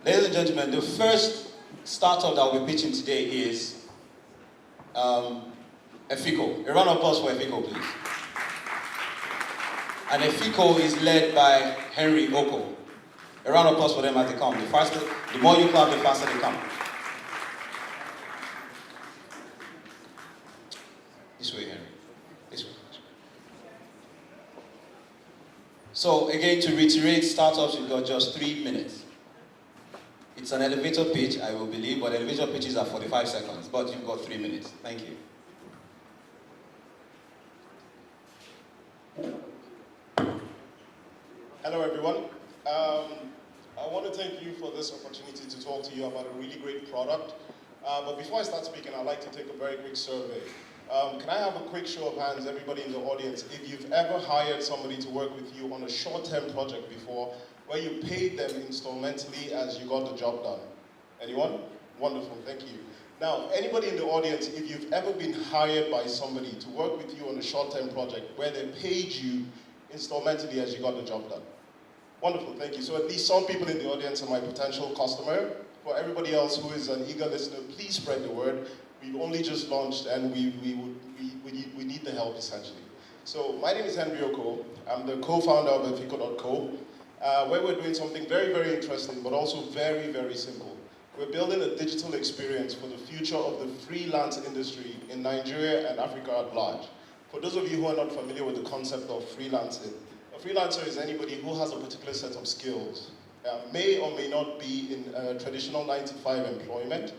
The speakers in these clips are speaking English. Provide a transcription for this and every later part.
Ladies and gentlemen, the first startup that we'll be pitching today is Efiko. A round of applause for Efiko, please. And Efiko is led by Henry Oko. A round of applause for them as they come. The more you clap, the faster they come. This way, Henry. This way. So again, to reiterate, startups, you've got just 3 minutes. It's an elevator pitch, I will believe, but elevator pitches are 45 seconds, but you've got 3 minutes. Thank you. Hello, everyone. I want to thank you for this opportunity to talk to you about a really great product. But before I start speaking, I'd like to take a very quick survey. Can I have a quick show of hands, everybody in the audience, if you've ever hired somebody to work with you on a short-term project before, where you paid them instrumentally as you got the job done? Anyone? Wonderful, thank you. Now, anybody in the audience, if you've ever been hired by somebody to work with you on a short-term project where they paid you instrumentally as you got the job done? Wonderful, thank you. So at least some people in the audience are my potential customer. For everybody else who is an eager listener, please spread the word. We've only just launched and we need the help essentially. So my name is Henry Oko. I'm the co-founder of Efiko.co, where we're doing something very, very interesting, but also very, very simple. We're building a digital experience for the future of the freelance industry in Nigeria and Africa at large. For those of you who are not familiar with the concept of freelancing, a freelancer is anybody who has a particular set of skills, may or may not be in a traditional 9-to-5 employment,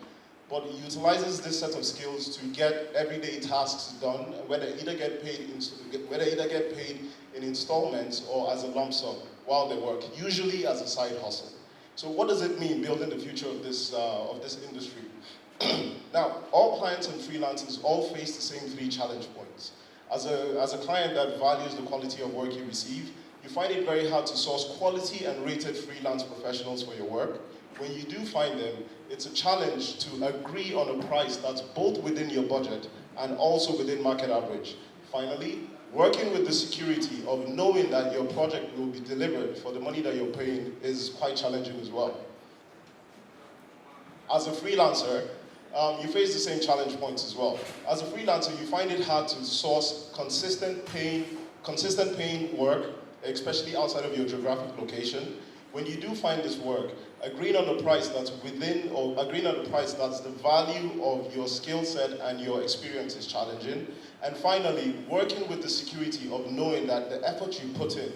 but utilizes this set of skills to get everyday tasks done, whether either get paid in installments or as a lump sum while they work, usually as a side hustle. So what does it mean building the future of this industry? Now, all clients and freelancers all face the same 3 challenge points. As a client that values the quality of work you receive, you find it very hard to source quality and rated freelance professionals for your work. When you do find them, it's a challenge to agree on a price that's both within your budget and also within market average. Finally, working with the security of knowing that your project will be delivered for the money that you're paying is quite challenging as well. As a freelancer, you face the same challenge points as well. As a freelancer, you find it hard to source consistent paying work, especially outside of your geographic location. When you do find this work, agreeing on the price that's within, or agreeing on the price that's the value of your skill set and your experience is challenging. And finally, working with the security of knowing that the effort you put in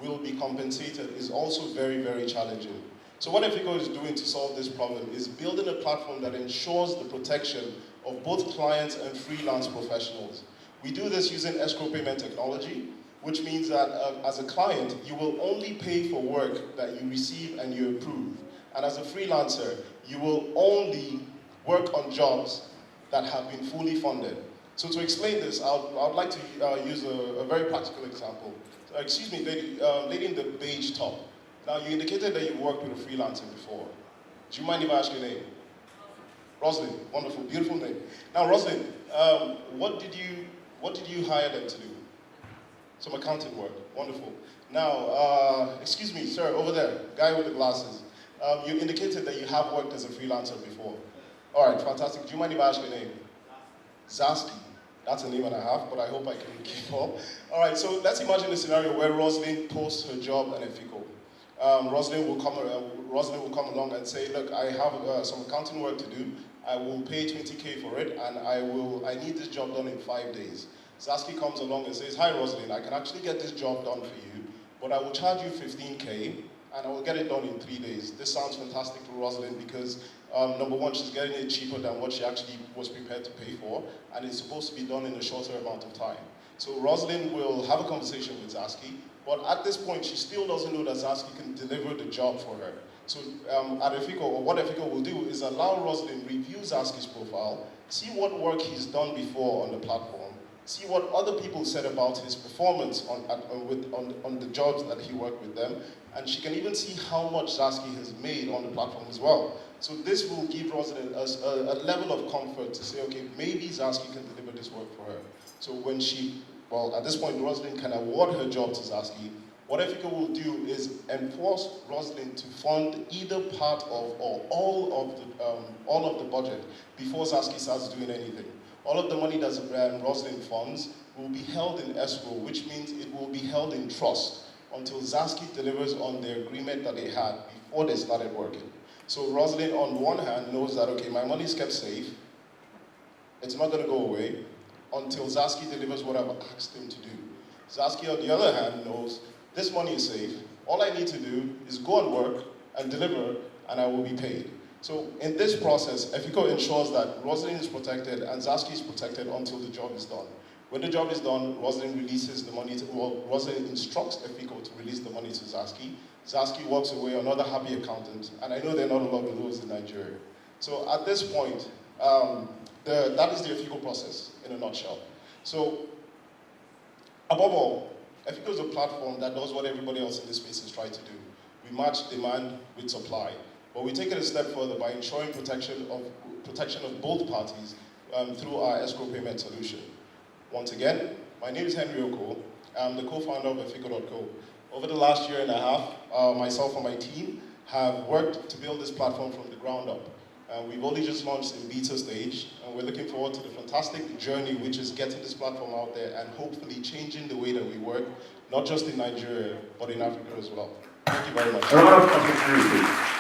will be compensated is also very, very challenging. So what Efiko is doing to solve this problem is building a platform that ensures the protection of both clients and freelance professionals. We do this using escrow payment technology, which means that as a client, you will only pay for work that you receive and you approve. And as a freelancer, you will only work on jobs that have been fully funded. So to explain this, I'd like to use a very practical example. So, excuse me, lady in the beige top. Now, you indicated that you worked with a freelancer before. Do you mind if I ask your name? Rosalind. Wonderful, beautiful name. Now, Rosalind, what did you hire them to do? Some accounting work. Wonderful. Now, excuse me, sir, over there, guy with the glasses. You indicated that you have worked as a freelancer before. All right, fantastic. Do you mind if I ask your name? Zaski. That's a name that I have, but I hope I can keep up. All right, so let's imagine a scenario where Rosalind posts her job at Efiko. Rosalind will come along and say, look, I have some accounting work to do. I will pay 20K for it, and I need this job done in 5 days. Zaski comes along and says, hi Rosalind, I can actually get this job done for you, but I will charge you 15K, and I will get it done in 3 days. This sounds fantastic to Rosalind because, number one, she's getting it cheaper than what she actually was prepared to pay for, and it's supposed to be done in a shorter amount of time. So Rosalind will have a conversation with Zaski, but at this point, she still doesn't know that Zaski can deliver the job for her. So at Efiko, or what Efiko will do is allow Rosalind review Zaski's profile, see what work he's done before on the platform, see what other people said about his performance on the jobs that he worked with them, and she can even see how much Zaski has made on the platform as well. So this will give Rosalind a level of comfort to say, okay, maybe Zaski can deliver this work for her. So when at this point, Rosalind can award her job to Zaski, What Efiko will do is enforce Roslyn to fund either part of or all of the budget before Zaski starts doing anything. All of the money that Roslyn funds will be held in escrow, which means it will be held in trust until Zaski delivers on the agreement that they had before they started working. So Roslyn, on one hand, knows that, okay, my money is kept safe. It's not going to go away until Zaski delivers what I've asked him to do. Zaski, on the other hand, knows this money is safe. All I need to do is go and work and deliver, and I will be paid. So in this process, Efiko ensures that Roslyn is protected and Zaski is protected until the job is done. When the job is done, Roslyn releases the money Roslyn instructs Efiko to release the money to Zaski. Zaski walks away, another happy accountant, and I know there are not a lot of those in Nigeria. So at this point, that is the Efiko process in a nutshell. So above all, Efiko is a platform that does what everybody else in this space is trying to do. We match demand with supply, but we take it a step further by ensuring protection of both parties through our escrow payment solution. Once again, my name is Henry Oko. I'm the co-founder of Efiko.co. Over the last year and a half, myself and my team have worked to build this platform from the ground up. We've only just launched in beta stage, and we're looking forward to the fantastic journey, which is getting this platform out there and hopefully changing the way that we work, not just in Nigeria, but in Africa as well. Thank you very much. A lot of opportunity.